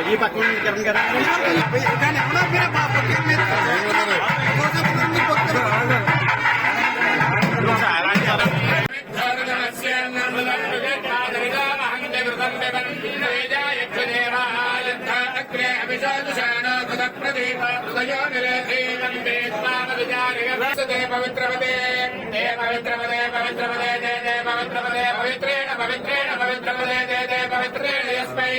ఈ పక్కన కిరణ్ గారు పవిత్రవదే పవిత్రవదే పవిత్రవదే జయ జయ పవిత్రవదే పవిత్రేణ పవిత్రేణ పవిత్రవదే జయ జయ పవిత్రేణ యస్మై